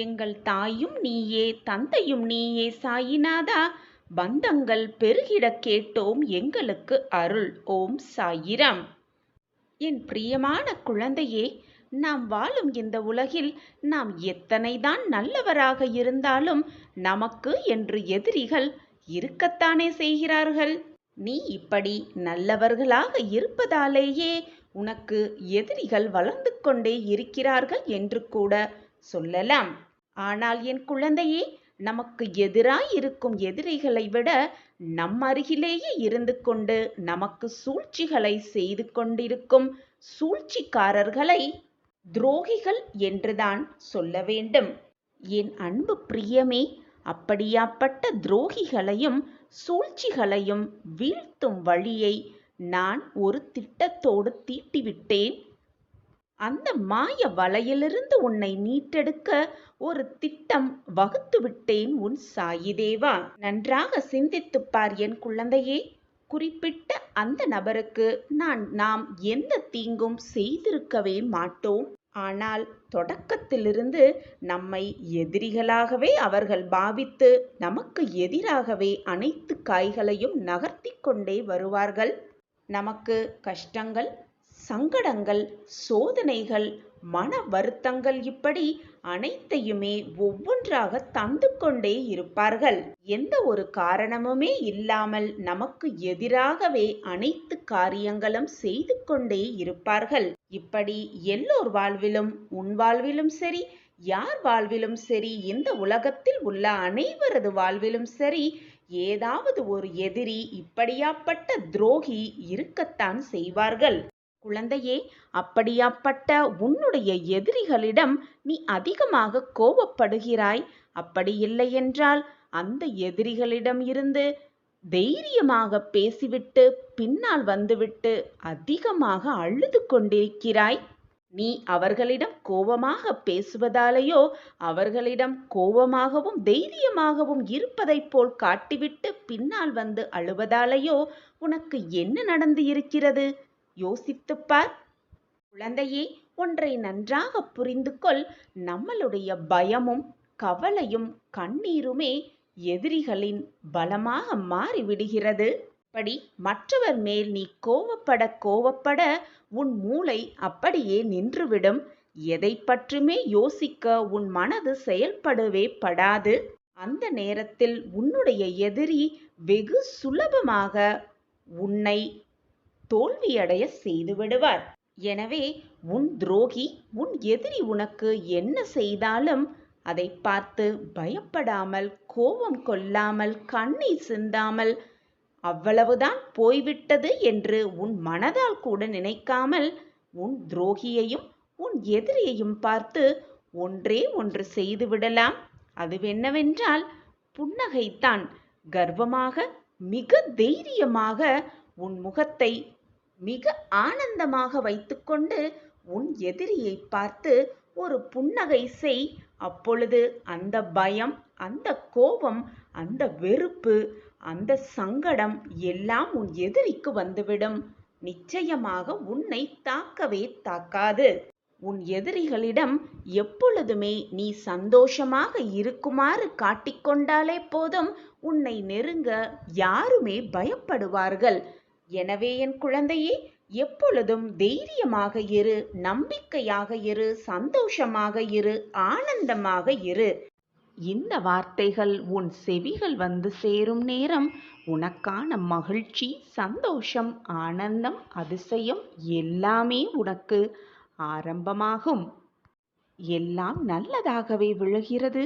எங்கள் தாயும் நீயே தந்தையும் நீயே சாயிநாதா, பந்தங்கள் பெருகிடக் கேட்டோம் எங்களுக்கு அருள். ஓம் சாயிராம். என் பிரியமான குழந்தையே, நாம் வாழும் இந்த உலகில் நாம் எத்தனைதான் நல்லவராக இருந்தாலும் நமக்கு என்று எதிரிகள் இருக்கத்தானே செய்கிறார்கள். நீ இப்படி நல்லவர்களாக இருப்பதாலேயே உனக்கு எதிரிகள் வளர்ந்து கொண்டே இருக்கிறார்கள் என்று கூட சொல்லலாம். ஆனால் என் குழந்தையே, நமக்கு எதிராயிருக்கும் எதிரிகளை விட நம் அருகிலேயே இருந்து கொண்டு நமக்கு சூழ்ச்சிகளை செய்து கொண்டிருக்கும் சூழ்ச்சிக்காரர்களை துரோகிகள் என்றுதான் சொல்ல வேண்டும். என் அன்பு பிரியமே, அப்படியாப்பட்ட துரோகிகளையும் சூழ்ச்சிகளையும் வீழ்த்தும் வழியை நான் ஒரு திட்டத்தோடு தீட்டிவிட்டேன். அந்த மாய வலையிலிருந்து உன்னை மீட்டெடுக்க ஒரு திட்டம் வகுத்துவிட்டேன் உன் சாயிதேவா. நன்றாக சிந்தித்துப் பார் என் குழந்தையே. குறிப்பிட்ட அந்த நபருக்கு நாம் எந்த தீங்கும் செய்திருக்கவே மாட்டோம். ஆனால் தொடக்கத்திலிருந்து நம்மை எதிரிகளாகவே அவர்கள் பாவித்து நமக்கு எதிராகவே அனைத்து காய்களையும் நகர்த்தி கொண்டே வருவார்கள். நமக்கு கஷ்டங்கள், சங்கடங்கள், சோதனைகள், மன வருத்தங்கள் இப்படி அனைத்தையுமே ஒவ்வொன்றாக தந்து கொண்டே இருப்பார்கள். எந்த ஒரு காரணமுமே இல்லாமல் நமக்கு எதிராகவே அனைத்து காரியங்களும் செய்து கொண்டே இருப்பார்கள். இப்படி எல்லோர் வாழ்விலும், உன் வாழ்விலும் சரி, யார் வாழ்விலும் சரி, இந்த உலகத்தில் உள்ள அனைவரது வாழ்விலும் சரி, ஏதாவது ஒரு எதிரி, இப்படியாப்பட்ட துரோகி இருக்கத்தான் செய்வார்கள். குழந்தையே, அப்படியாப்பட்ட உன்னுடைய எதிரிகளிடம் நீ அதிகமாக கோபப்படுகிறாய். அப்படி இல்லையென்றால் அந்த எதிரிகளிடம் இருந்து தைரியமாக பேசிவிட்டு பின்னால் வந்துவிட்டு அதிகமாக அழுது கொண்டிருக்கிறாய். நீ அவர்களிடம் கோபமாக பேசுவதாலேயோ, அவர்களிடம் கோபமாகவும் தைரியமாகவும் இருப்பதைப் போல் காட்டிவிட்டு பின்னால் வந்து அழுவதாலேயோ உனக்கு என்ன நடந்து இருக்கிறது? யோசித்துப்பார். குழந்தையே, ஒன்றை நன்றாக புரிந்து கொள். நம்மளுடைய பயமும் கவலையும் கண்ணீருமே எதிரிகளின் பலமாக மாறிவிடுகிறது. அப்படி மற்றவர் மேல் நீ கோவப்பட உன் மூளை அப்படியே நின்றுவிடும். எதை பற்றுமே யோசிக்க உன் மனது செயல்படவே படாது. அந்த நேரத்தில் உன்னுடைய எதிரி வெகு சுலபமாக உன்னை தோல்வியடைய செய்து விடுவார். எனவே உன் துரோகி, உன் எதிரி உனக்கு என்ன செய்தாலும் அதை பார்த்து பயப்படாமல், கோபம் கொள்ளாமல், கண்ணீர் சிந்தாமல், அவ்வளவுதான் போய்விட்டது என்று உன் மனதால் கூட நினைக்காமல், உன் துரோகியையும் உன் எதிரியையும் பார்த்து ஒன்றே ஒன்று செய்து விடலாம். அதுவென்னவென்றால் புன்னகைத்தான். கர்வமாக, மிக தைரியமாக உன் முகத்தை மிக ஆனந்தமாக வைத்துக்கொண்டு உன் எதிரியை பார்த்து ஒரு புன்னகை செய். அப்பொழுது அந்த பயம், அந்த கோபம், அந்த வெறுப்பு, அந்த சங்கடம் எல்லாம் உன் எதிரிக்கு வந்துவிடும். நிச்சயமாக உன்னை தாக்கவே தாக்காது. உன் எதிரிகளிடம் எப்பொழுதுமே நீ சந்தோஷமாக இருக்குமாறு காட்டிக்கொண்டாலே போதும், உன்னை நெருங்க யாருமே பயப்படுவார்கள். எனவே என் குழந்தையே, எப்பொழுதும் தைரியமாக இரு, நம்பிக்கையாக இரு, சந்தோஷமாக இரு, ஆனந்தமாக இரு. இந்த வார்த்தைகள் உன் செவிகள் வந்து சேரும் நேரம் உனக்கான மகிழ்ச்சி, சந்தோஷம், ஆனந்தம், அதிசயம் எல்லாமே உனக்கு ஆரம்பமாகும். எல்லாம் நல்லதாகவே விழுகிறது,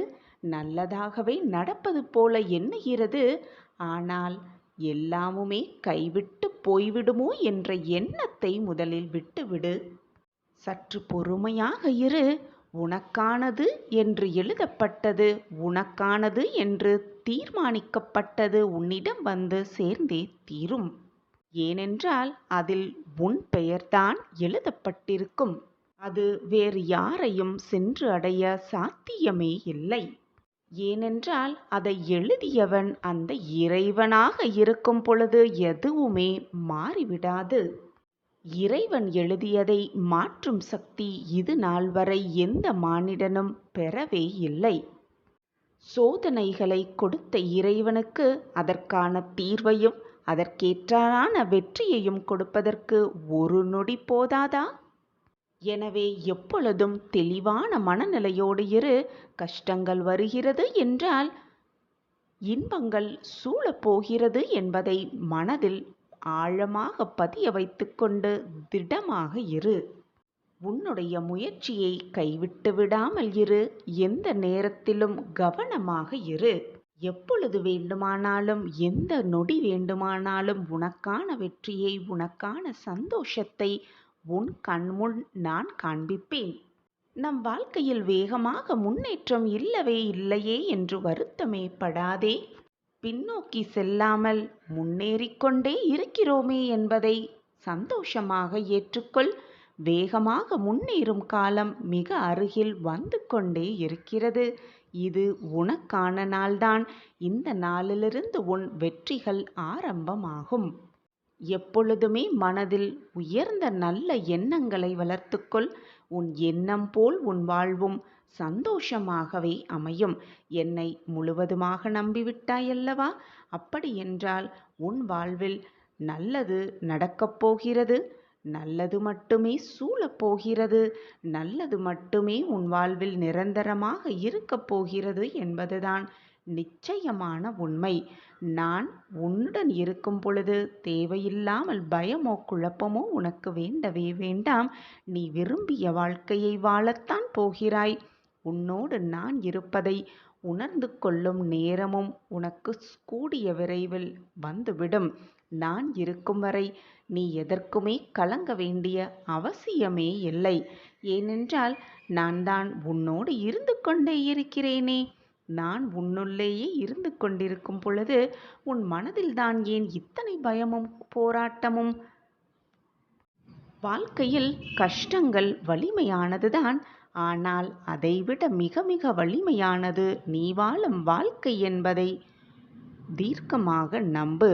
நல்லதாகவே நடப்பது போல எண்ணுகிறது. ஆனால் எல்லாமுமே கைவிட்டு போய்விடுமோ என்ற எண்ணத்தை முதலில் விட்டுவிடு. சற்று பொறுமையாக இரு. உனக்கானது என்று எழுதப்பட்டது, உனக்கானது என்று தீர்மானிக்கப்பட்டது உன்னிடம் வந்து சேர்ந்தே தீரும். ஏனென்றால் அதில் உன் பெயர்தான் எழுதப்பட்டிருக்கும். அது வேறு யாரையும் சென்று அடைய சாத்தியமே இல்லை. ஏனென்றால் அதை எழுதியவன் அந்த இறைவனாக இருக்கும் பொழுது எதுவுமே மாறிவிடாது. இறைவன் எழுதியதை மாற்றும் சக்தி இது நாள் வரை எந்த மானிடனும் பெறவே இல்லை. சோதனைகளை கொடுத்த இறைவனுக்கு அதற்கான தீர்வையும் அதற்கேற்றான வெற்றியையும் கொடுப்பதற்கு ஒரு நொடி போதாதா? எனவே எப்பொழுதும் தெளிவான மனநிலையோடு இரு. கஷ்டங்கள் வருகிறது என்றால் இன்பங்கள் சூழப்போகிறது என்பதை மனதில் ஆழமாக பதிய வைத்துக்கொண்டு திடமாக இரு. உன்னுடைய முயற்சியை கைவிட்டு விடாமல் இரு. எந்த நேரத்திலும் கவனமாக இரு. எப்பொழுது வேண்டுமானாலும் எந்த நொடி வேண்டுமானாலும் உனக்கான வெற்றியை உனக்கான சந்தோஷத்தை உன் கண்முன் நான் காண்பிப்பேன். நம் வாழ்க்கையில் வேகமாக முன்னேற்றம் இல்லையே என்று வருத்தமே படாதே. பின்னோக்கி செல்லாமல் முன்னேறிக்கொண்டே இருக்கிறோமே என்பதை சந்தோஷமாக ஏற்றுக்கொள். வேகமாக முன்னேறும் காலம் மிக அருகில் வந்து கொண்டே இருக்கிறது. இது உனக்கான நாள்தான். இந்த நாளிலிருந்து உன் வெற்றிகள் ஆரம்பமாகும். எப்பொழுதுமே மனதில் உயர்ந்த நல்ல எண்ணங்களை வளர்த்துக்கொள். உன் எண்ணம் போல் உன் வாழ்வும் சந்தோஷமாகவே அமையும். என்னை முழுவதுமாக நம்பிவிட்டாயல்லவா? அப்படியென்றால் உன் வாழ்வில் நல்லது நடக்கப் போகிறது. நல்லது மட்டுமே சூழப்போகிறது. நல்லது மட்டுமே உன் வாழ்வில் நிரந்தரமாக இருக்கப் போகிறது என்பதுதான் நிச்சயமான உண்மை. நான் உன்னுடன் இருக்கும் பொழுது தேவையில்லாமல் பயமோ குழப்பமோ உனக்கு வேண்டவே வேண்டாம். நீ விரும்பிய வாழ்க்கையை வாழத்தான் போகிறாய். உன்னோடு நான் இருப்பதை உணர்ந்து கொள்ளும் நேரமும் உனக்கு கூடிய விரைவில் வந்துவிடும். நான் இருக்கும் வரை நீ எதற்குமே கலங்க வேண்டிய அவசியமே இல்லை. ஏனென்றால் நான் தான் உன்னோடு இருந்து கொண்டே இருக்கிறேனே. நான் உன்னுள்ளேயே இருந்து கொண்டிருக்கும் பொழுது உன் மனதில் தான் ஏன் இத்தனை பயமும் போராட்டமும்? வாழ்க்கையில் கஷ்டங்கள் வலிமையானதுதான். ஆனால் அதைவிட மிக மிக வலிமையானது நீ வாழும் வாழ்க்கை என்பதை தீர்க்கமாக நம்பு.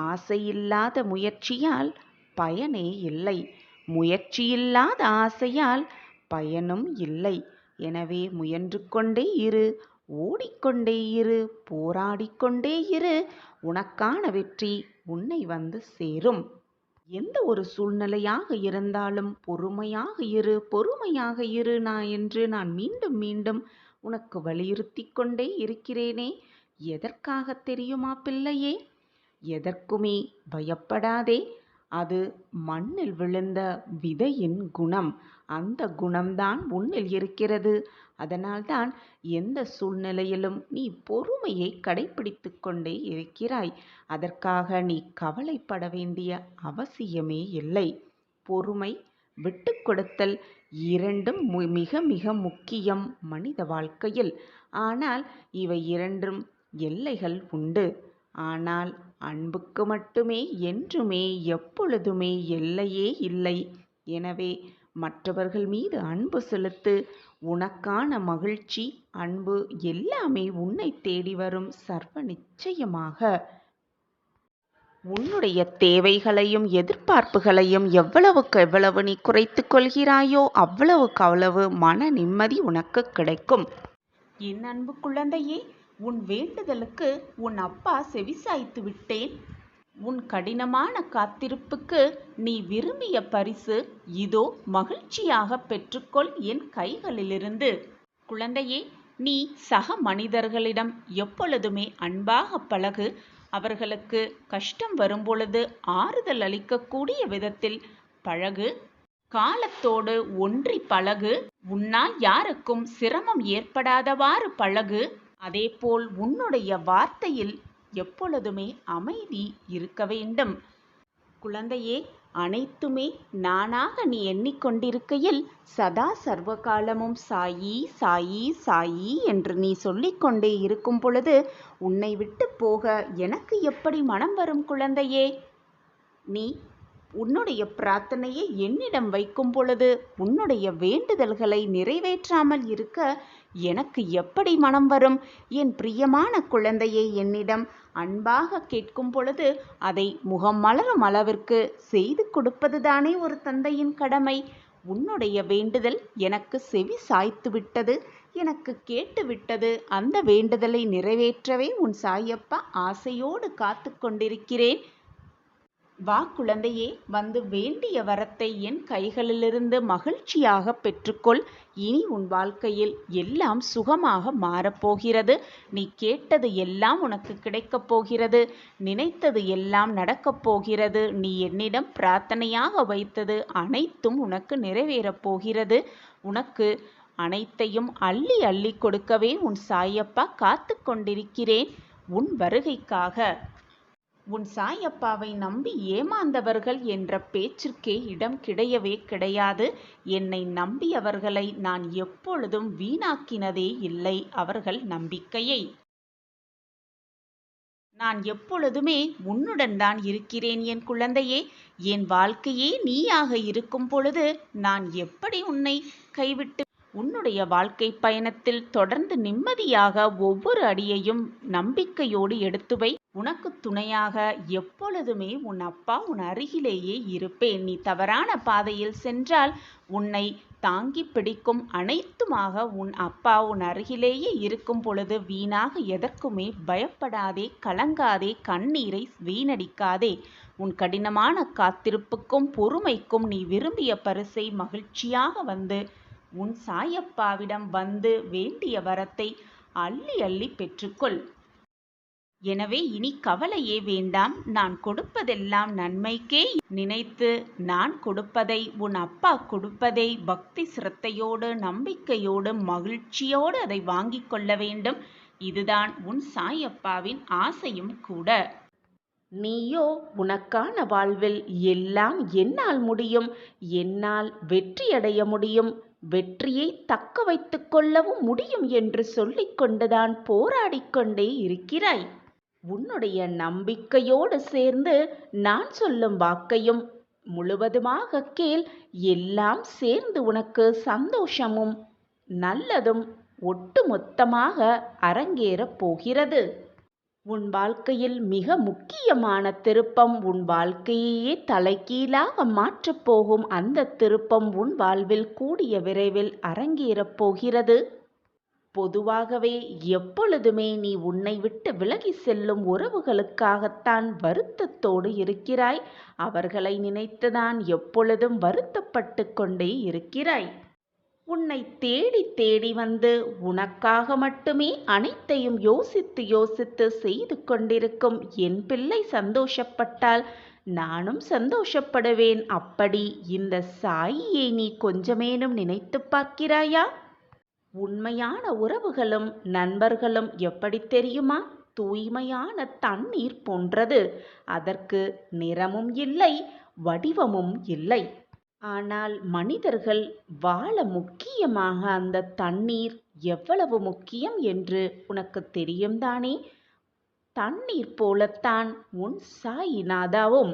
ஆசையில்லாத முயற்சியால் பயனே இல்லை. முயற்சியில்லாத ஆசையால் பயனும் இல்லை. எனவே முயன்று கொண்டே இரு. ஓடிக்கொண்டே இரு. போராடிக்கொண்டே இரு. உனக்கான வெற்றி உன்னை வந்து சேரும். எந்த ஒரு சூழ்நிலையாக இருந்தாலும் பொறுமையாக இரு. பொறுமையாக இரு என்று நான் மீண்டும் மீண்டும் உனக்கு வலியுறுத்தி கொண்டே இருக்கிறேனே. எதற்காக தெரியுமா பிள்ளையே? எதற்குமே பயப்படாதே. அது மண்ணில் விழுந்த விதையின் குணம். அந்த குணம்தான் உன்னில் இருக்கிறது. அதனால்தான் எந்த சூழ்நிலையிலும் நீ பொறுமையை கடைபிடித்து கொண்டே இருக்கிறாய். அதற்காக நீ கவலைப்பட வேண்டிய அவசியமே இல்லை. பொறுமை, விட்டு கொடுத்தல் இரண்டும் மிக மிக முக்கியம் மனித வாழ்க்கையில். ஆனால் இவை இரண்டும் எல்லைகள் உண்டு. ஆனால் அன்புக்கு மட்டுமே என்றுமே எப்பொழுதுமே எல்லையே இல்லை. எனவே மற்றவர்கள் மீது அன்பு செலுத்து. உனக்கான மகிழ்ச்சி, அன்பு எல்லாமே உன்னை தேடி வரும் சர்வ நிச்சயமாக. உன்னுடைய தேவைகளையும் எதிர்பார்ப்புகளையும் எவ்வளவுக்கு எவ்வளவு நீ குறைத்துக் கொள்கிறாயோ அவ்வளவுக்கு அவ்வளவு மன நிம்மதி உனக்கு கிடைக்கும். என் அன்பு குழந்தையே, உன் வேண்டுதலுக்கு உன் அப்பா செவிசாய்த்து விட்டேன். உன் கடினமான காத்திருப்புக்கு நீ விரும்பிய பரிசு இதோ மகிழ்ச்சியாக பெற்றுக்கொள் என் கைகளிலிருந்து. குழந்தையே, நீ சக மனிதர்களிடம் எப்பொழுதுமே அன்பாக பழகு. அவர்களுக்கு கஷ்டம் வரும்பொழுது ஆறுதல் அளிக்கக்கூடிய விதத்தில் பழகு. காலத்தோடு ஒன்றி பழகு. உன்னால் யாருக்கும் சிரமம் ஏற்படாதவாறு பழகு. அதேபோல் உன்னுடைய வார்த்தையில் எப்பொழுதுமே அமைதி இருக்க வேண்டும். குழந்தையே, அனைத்துமே நானாக நீ எண்ணிக்கொண்டிருக்கையில் சதா சர்வகாலமும் சாயி சாயி சாயி என்று நீ சொல்லிக்கொண்டே இருக்கும் பொழுது உன்னை விட்டு போக எனக்கு எப்படி மனம் வரும்? குழந்தையே, நீ உன்னுடைய பிரார்த்தனையை என்னிடம் வைக்கும் பொழுது உன்னுடைய வேண்டுதல்களை நிறைவேற்றாமல் இருக்க எனக்கு எப்படி மனம் வரும்? என் பிரியமான குழந்தையை என்னிடம் அன்பாக கேட்கும் பொழுது அதை முகம் மலரும் அளவிற்கு செய்து கொடுப்பதுதானே ஒரு தந்தையின் கடமை. உன்னுடைய வேண்டுதல் எனக்கு செவி சாய்த்து விட்டது, எனக்கு கேட்டு விட்டது. அந்த வேண்டுதலை நிறைவேற்றவே உன் சாயப்பா ஆசையோடு காத்து கொண்டிருக்கிறேன். வா குழந்தையே, வந்து வேண்டிய வரத்தை என் கைகளிலிருந்து மகிழ்ச்சியாக பெற்றுக்கொள். இனி உன் வாழ்க்கையில் எல்லாம் சுகமாக மாறப்போகிறது. நீ கேட்டது எல்லாம் உனக்கு கிடைக்கப் போகிறது. நினைத்தது எல்லாம் நடக்கப் போகிறது. நீ என்னிடம் பிரார்த்தனையாக வைத்தது அனைத்தும் உனக்கு நிறைவேறப் போகிறது. உனக்கு அனைத்தையும் அள்ளி அள்ளி கொடுக்கவே உன் சாயப்பா காத்து கொண்டிருக்கிறேன். உன் வருகைக்காக. உன் சாயப்பாவை நம்பி ஏமாந்தவர்கள் என்ற பேச்சிற்கே இடம் கிடையவே கிடையாது. என்னை நம்பியவர்களை நான் எப்பொழுதும் வீணாக்கினதே இல்லை அவர்கள் நம்பிக்கையை. நான் எப்பொழுதுமே உன்னுடன் தான் இருக்கிறேன் என் குழந்தையே. என் வாழ்க்கையே நீயாக இருக்கும் பொழுது நான் எப்படி உன்னை கைவிட்டு உன்னுடைய வாழ்க்கை பயணத்தில் தொடர்ந்து நிம்மதியாக ஒவ்வொரு அடியையும் நம்பிக்கையோடு எடுத்து வை. உனக்கு துணையாக எப்பொழுதுமே உன் அப்பா உன் அருகிலேயே இருப்பேன். நீ தவறான பாதையில் சென்றால் உன்னை தாங்கி பிடிக்கும் அனைத்துமாக உன் அப்பா உன் அருகிலேயே இருக்கும் பொழுது வீணாக எதற்குமே பயப்படாதே, கலங்காதே, கண்ணீரை வீணடிக்காதே. உன் கடினமான காத்திருப்புக்கும் பொறுமைக்கும் நீ விரும்பிய பரிசை மகிழ்ச்சியாக வந்து உன் சாயப்பாவிடம் வந்து வேண்டிய வரத்தை அள்ளி அள்ளி பெற்றுக்கொள். எனவே இனி கவலையே வேண்டாம். நான் கொடுப்பதெல்லாம் நன்மைக்கே நினைத்து நான் கொடுப்பதை உன் அப்பா கொடுப்பதை பக்தி சிரத்தையோடு நம்பிக்கையோடு மகிழ்ச்சியோடு அதை வாங்கி கொள்ள வேண்டும். இதுதான் உன் சாயப்பாவின் ஆசையும் கூட. நீயோ உனக்கான வாழ்வில் எல்லாம் என்னால் முடியும், என்னால் வெற்றியடைய முடியும், வெற்றியை தக்க வைத்து கொள்ளவும் முடியும் என்று சொல்லிக்கொண்டுதான் போராடிக்கொண்டே இருக்கிறாய். உன்னுடைய நம்பிக்கையோடு சேர்ந்து நான் சொல்லும் வாக்கையும் முழுவதுமாக கேள். எல்லாம் சேர்ந்து உனக்கு சந்தோஷமும் நல்லதும் ஒட்டுமொத்தமாக அரங்கேறப் போகிறது. உன் வாழ்க்கையில் மிக முக்கியமான திருப்பம், உன் வாழ்க்கையே தலைகீழாக மாற்றப் போகும் அந்த திருப்பம் உன் வாழ்வில் கூடிய விரைவில் அரங்கேறப் போகிறது. பொதுவாகவே எப்பொழுதுமே நீ உன்னை விட்டு விலகி செல்லும் உறவுகளுக்காகத்தான் வருத்தத்தோடு இருக்கிறாய். அவர்களை நினைத்துதான் எப்பொழுதும் வருத்தப்பட்டு கொண்டே இருக்கிறாய். உன்னை தேடி தேடி வந்து உனக்காக மட்டுமே அனைத்தையும் யோசித்து யோசித்து செய்து கொண்டிருக்கும் என் பிள்ளை சந்தோஷப்பட்டால் நானும் சந்தோஷப்படுவேன். அப்படி இந்த சாயியை நீ கொஞ்சமேனும் நினைத்து பார்க்கிறாயா? உண்மையான உறவுகளும் நண்பர்களும் எப்படி தெரியுமா? தூய்மையான தண்ணீர் போன்றது. அதற்கு நிறமும் இல்லை, வடிவமும் இல்லை. ஆனால் மனிதர்கள் வாழ முக்கியமாக அந்த தண்ணீர் எவ்வளவு முக்கியம் என்று உனக்கு தெரியும் தானே? தண்ணீர் போலத்தான் உன் சாயிநாதாவும்.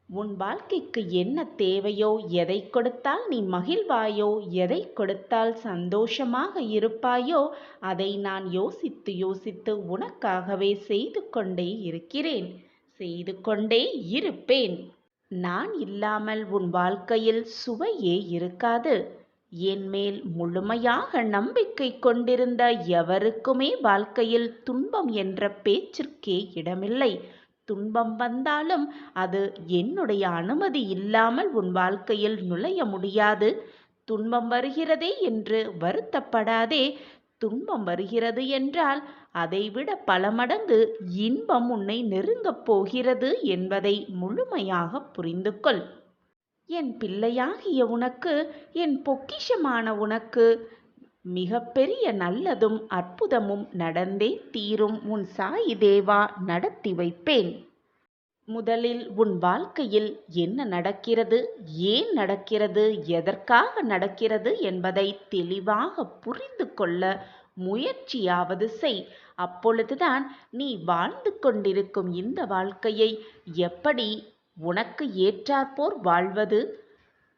உன் வாழ்க்கைக்கு என்ன தேவையோ, எதை கொடுத்தால் நீ மகிழ்வாயோ, எதை கொடுத்தால் சந்தோஷமாக இருப்பாயோ அதை நான் யோசித்து யோசித்து உனக்காகவே செய்து கொண்டே இருக்கிறேன், செய்து கொண்டே இருப்பேன். நான் இல்லாமல் உன் வாழ்க்கையில் சுவையே இருக்காது. என் மேல் முழுமையாக நம்பிக்கை கொண்டிருந்த எவருக்குமே வாழ்க்கையில் துன்பம் என்ற பேச்சிற்கே இடமில்லை. துன்பம் வந்தாலும் அது என்னுடைய அனுமதி இல்லாமல் உன் வாழ்க்கையில் நுழைய முடியாது. துன்பம் வருகிறதே என்று வருத்தப்படாதே. துன்பம் வருகிறது என்றால் அதைவிட பல மடங்கு இன்பம் உன்னை நெருங்கப் போகிறது என்பதை முழுமையாக புரிந்து கொள். என் பிள்ளையாகிய உனக்கு, என் பொக்கிஷமான உனக்கு மிகப்பெரிய நல்லதும் அற்புதமும் நடந்தே தீரும். உன் சாயி தேவா நடத்தி வைப்பேன். முதலில் உன் வாழ்க்கையில் என்ன நடக்கிறது, ஏன் நடக்கிறது, எதற்காக நடக்கிறது என்பதை தெளிவாக புரிந்து கொள்ள முயற்சியாவது செய். அப்பொழுதுதான் நீ வாழ்ந்து கொண்டிருக்கும் இந்த வாழ்க்கையை எப்படி உனக்கு ஏற்றாற்போர் வாழ்வது,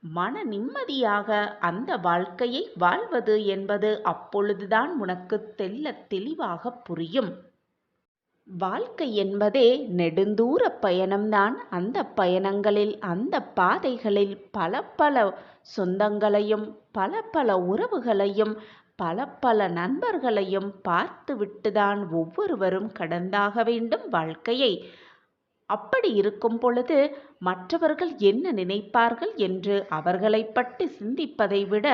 மன நிம்மதியாக அந்த வாழ்க்கையை வாழ்வது என்பது அப்பொழுதுதான் உனக்கு தெள்ளத் தெளிவாக புரியும். வாழ்க்கை என்பதே நெடுந்தூர பயணம்தான். அந்த பயணங்களில் அந்த பாதைகளில் பல பல சொந்தங்களையும் பல பல உறவுகளையும் பல பல நண்பர்களையும் பார்த்துவிட்டுதான் ஒவ்வொருவரும் கடந்தாக வேண்டும் வாழ்க்கையை. அப்படி இருக்கும் பொழுது மற்றவர்கள் என்ன நினைப்பார்கள் என்று அவர்களை பற்றி சிந்திப்பதை விட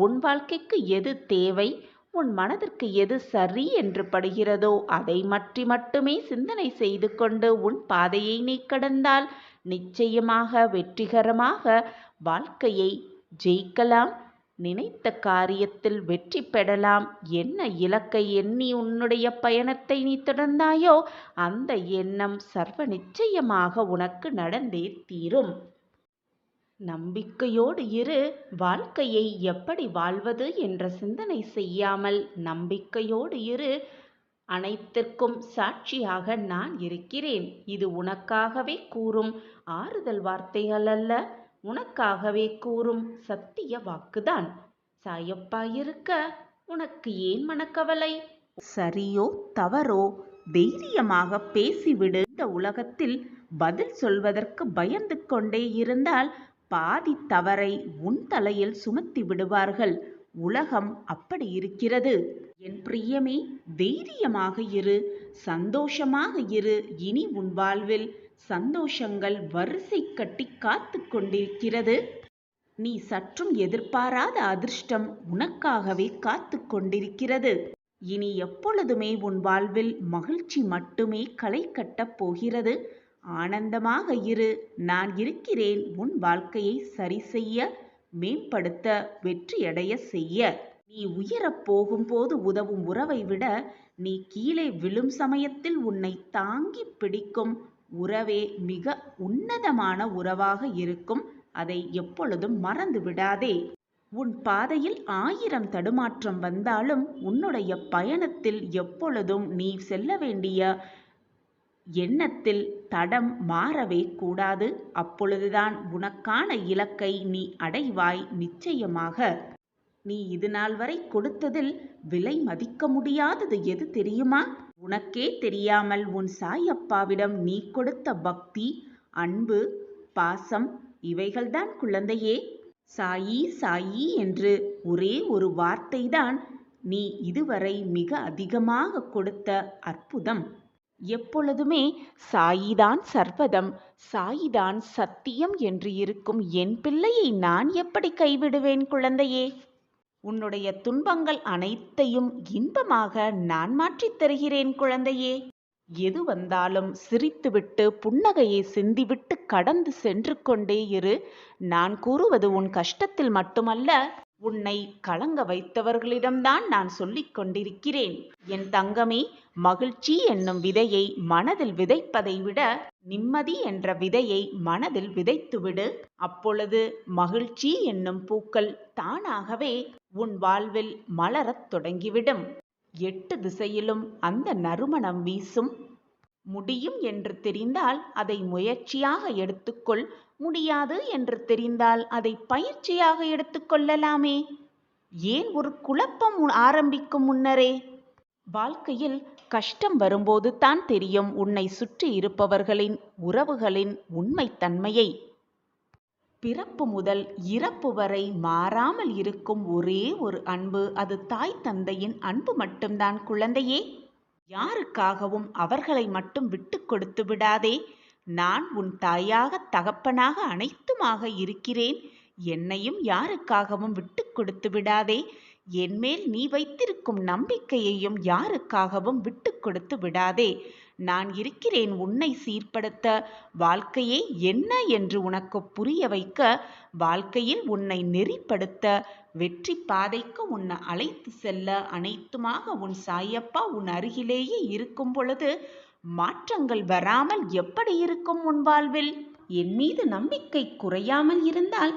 உன் வாழ்க்கைக்கு எது தேவை, உன் மனதிற்கு எது சரி என்று படுகிறதோ அதை பற்றி மட்டுமே சிந்தனை செய்து கொண்டு உன் பாதையை நீ கடந்தால் நிச்சயமாக வெற்றிகரமாக வாழ்க்கையை ஜெயிக்கலாம். நினைத்த காரியத்தில் வெற்றி பெறலாம். என்ன இலக்கை எண்ணி உன்னுடைய பயணத்தை நீ தொடர்ந்தாயோ அந்த எண்ணம் சர்வ நிச்சயமாக உனக்கு நடந்தே தீரும். நம்பிக்கையோடு இரு. வாழ்க்கையை எப்படி வாழ்வது என்ற சிந்தனை செய்யாமல் நம்பிக்கையோடு இரு. அனைத்திற்கும் சாட்சியாக நான் இருக்கிறேன். இது உனக்காகவே கூறும் ஆறுதல் வார்த்தைகள் அல்ல, உனக்காகவே கூறும் சத்திய வாக்குதான். சாயப்பா இருக்க உனக்கு ஏன் மனக்கவலை? சரியோ தவறோ தைரியமாக பேசிவிடு. இந்த உலகத்தில் பதில் சொல்வதற்கு பயந்து கொண்டே இருந்தால் பாதி தவறை உன் தலையில் சுமத்தி விடுவார்கள். உலகம் அப்படி இருக்கிறது. என் பிரியமே, தைரியமாக இரு, சந்தோஷமாக இரு. இனி உன் வாழ்வில் சந்தோஷங்கள் வரிசை கட்டி காத்து கொண்டிருக்கிறது. நீ சற்றும் எதிர்பாராத அதிர்ஷ்டம் உனக்காகவே காத்து கொண்டிருக்கிறது. இனி எப்பொழுதுமே உன் வாழ்வில் மகிழ்ச்சி மட்டுமே களை கட்டப் போகிறது. ஆனந்தமாக இரு. நான் இருக்கிறேன் உன் வாழ்க்கையை சரி செய்ய, மேம்படுத்த, வெற்றியடைய செய்ய. நீ உயரப் போகும்போது உதவும் உறவை விட நீ கீழே விழும் சமயத்தில் உன்னை தாங்கி பிடிக்கும் உறவே மிக உன்னதமான உறவாக இருக்கும். அதை எப்பொழுதும் மறந்து விடாதே. உன் பாதையில் 1000 தடுமாற்றம் வந்தாலும் உன்னுடைய பயணத்தில் எப்பொழுதும் நீ செல்ல வேண்டிய எண்ணத்தில் தடம் மாறவே கூடாது. அப்பொழுதுதான் உனக்கான இலக்கை நீ அடைவாய் நிச்சயமாக. நீ இதுநாள் வரை கொடுத்ததில் விலை மதிக்க முடியாதது எது தெரியுமா? உனக்கே தெரியாமல் உன் சாயப்பாவிடம் நீ கொடுத்த பக்தி, அன்பு, பாசம் இவைகள்தான் குழந்தையே. சாயி சாயி என்று ஒரே ஒரு வார்த்தைதான் நீ இதுவரை மிக அதிகமாக கொடுத்த அற்புதம். எப்பொழுதுமே சாயிதான் சர்வதம், சாயிதான் சத்தியம் என்று இருக்கும் என் பிள்ளையை நான் எப்படி கைவிடுவேன் குழந்தையே? உன்னுடைய துன்பங்கள் அனைத்தையும் இன்பமாக நான் மாற்றித் தருகிறேன் குழந்தையே. எது வந்தாலும் சிரித்துவிட்டு புன்னகையை சிந்திவிட்டு கடந்து சென்று கொண்டே இரு. நான் கூறுவது உன் கஷ்டத்தில் மட்டுமல்ல, உன்னை கலங்க வைத்தவர்களிடம்தான் நான் சொல்லிக் கொண்டிருக்கிறேன். என் தங்கமே, மகிழ்ச்சி என்னும் விதையை மனதில் விதைப்பதை விட நிம்மதி என்ற விதையை மனதில் விதைத்துவிடு. அப்பொழுது மகிழ்ச்சி என்னும் பூக்கள் தானாகவே உன் வாழ்வில் மலரத் தொடங்கிவிடும். 8 திசையிலும் அந்த நறுமணம் வீசும். முடியும் என்று தெரிந்தால் அதை முயற்சியாக எடுத்துக்கொள். முடியாது என்று தெரிந்தால் அதை பயிற்சியாக எடுத்துக்கொள்ளலாமே. ஏன் ஒரு குழப்பம் ஆரம்பிக்கும் முன்னரே? வாழ்க்கையில் கஷ்டம் வரும்போது தான் தெரியும் உன்னை சுற்றி இருப்பவர்களின் உறவுகளின் உண்மைத்தன்மையை. பிறப்பு முதல் இறப்பு வரை மாறாமல் இருக்கும் ஒரே ஒரு அன்பு, அது தாய் தந்தையின் அன்பு மட்டும்தான் குழந்தையே. யாருக்காகவும் அவர்களை மட்டும் விட்டு கொடுத்து விடாதே. நான் உன் தாயாக தகப்பனாக அனைத்துமாக இருக்கிறேன். என்னையும் யாருக்காகவும் விட்டு கொடுத்து விடாதே. என்மேல் நீ வைத்திருக்கும் நம்பிக்கையையும் யாருக்காகவும் விட்டு கொடுத்து விடாதே. நான் இருக்கிறேன் உன்னை சீர்படுத்த, வாழ்க்கையே என்ன என்று உனக்கு புரிய வைக்க, வாழ்க்கையில் உன்னை நெறிப்படுத்த, வெற்றி பாதைக்கு உன்னை அழைத்து செல்ல. அனைத்துமாக உன் சாயப்பா உன் அருகிலேயே இருக்கும் பொழுது மாற்றங்கள் வராமல் எப்படி இருக்கும் உன் வாழ்வில்? என் மீது நம்பிக்கை குறையாமல் இருந்தால்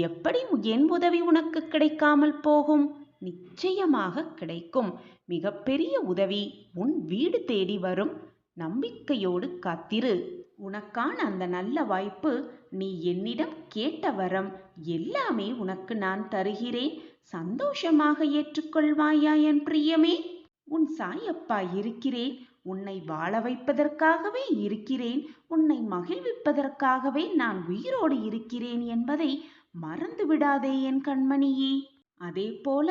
எப்படி என் உதவி உனக்கு கிடைக்காமல் போகும்? நிச்சயமாக கிடைக்கும். மிகப்பெரிய உதவி உன் வீடு தேடி வரும். நம்பிக்கையோடு காத்திரு. உனக்கான அந்த நல்ல வாய்ப்பு, நீ என்னிடம் கேட்ட வரம் எல்லாமே உனக்கு நான் தருகிறேன். சந்தோஷமாக ஏற்றுக்கொள்வாயா என் பிரியமே? உன் சாயப்பா இருக்கிறேன். உன்னை வாழ வைப்பதற்காகவே இருக்கிறேன். உன்னை மகிழ்விப்பதற்காகவே நான் உயிரோடு இருக்கிறேன் என்பதை மறந்து விடாதே என் கண்மணியே. அதே போல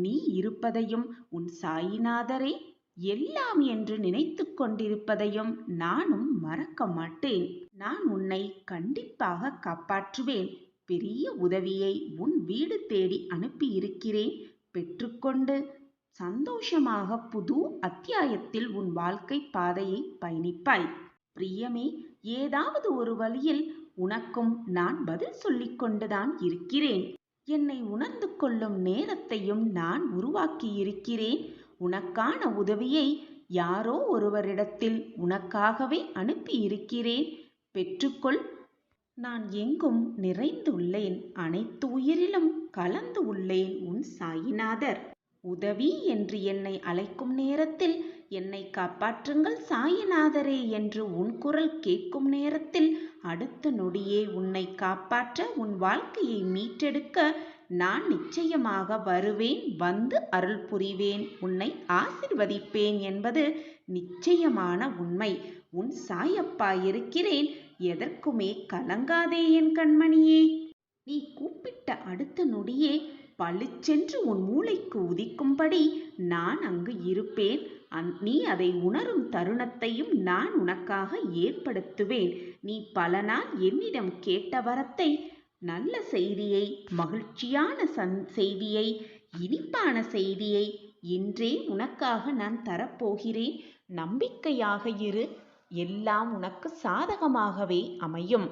நீ இருப்பதையும் உன் சாயிநாதரே எல்லாம் என்று நினைத்து கொண்டிருப்பதையும் நானும் மறக்க மாட்டேன். நான் உன்னை கண்டிப்பாக காப்பாற்றுவேன். பெரிய உதவியை உன் வீடு தேடி அனுப்பியிருக்கிறேன். பெற்றுக்கொண்டு சந்தோஷமாக புது அத்தியாயத்தில் உன் வாழ்க்கை பாதையை பயணிப்பாய். பிரியமே, ஏதாவது ஒரு வழியில் உனக்கும் நான் பதில் சொல்லிக் கொண்டுதான் இருக்கிறேன். என்னை உணர்ந்து கொள்ளும் நேரத்தையும் நான் உருவாக்கியிருக்கிறேன். உனக்கான உதவியை யாரோ ஒருவரிடத்தில் உனக்காகவே அனுப்பியிருக்கிறேன். பெற்றுக்கொள். நான் எங்கும் நிறைந்துள்ளேன். அனைத்து உயிரிலும் கலந்து உள்ளேன் உன் சாயிநாதர். உதவி என்று என்னை அழைக்கும் நேரத்தில், என்னை காப்பாற்றுங்கள் சாயிநாதரே என்று உன் குரல் கேட்கும் நேரத்தில், அடுத்த நொடியே உன்னை காப்பாற்ற, உன் வாழ்க்கையை மீட்டெடுக்க நான் நிச்சயமாக வருவேன். வந்து அருள் புரிவேன். உன்னை ஆசிர்வதிப்பேன் என்பது நிச்சயமான உண்மை. உன் சாயப்பா இருக்கிறேன். எதற்குமே கலங்காதே என் கண்மணியே. நீ கூப்பிட்ட அடுத்த நொடியே பளிச்சென்று உன் மூளைக்கு உதிக்கும்படி நான் அங்கு இருப்பேன். நீ அதை உணரும் தருணத்தையும் நான் உனக்காக ஏற்படுத்துவேன். நீ பல நாள் என்னிடம் கேட்ட வரத்தை, நல்ல செய்தியை, மகிழ்ச்சியான செய்தியை, இனிப்பான செய்தியை இன்றே உனக்காக நான் தரப்போகிறேன். நம்பிக்கையாக இரு. எல்லாம் உனக்கு சாதகமாகவே அமையும்.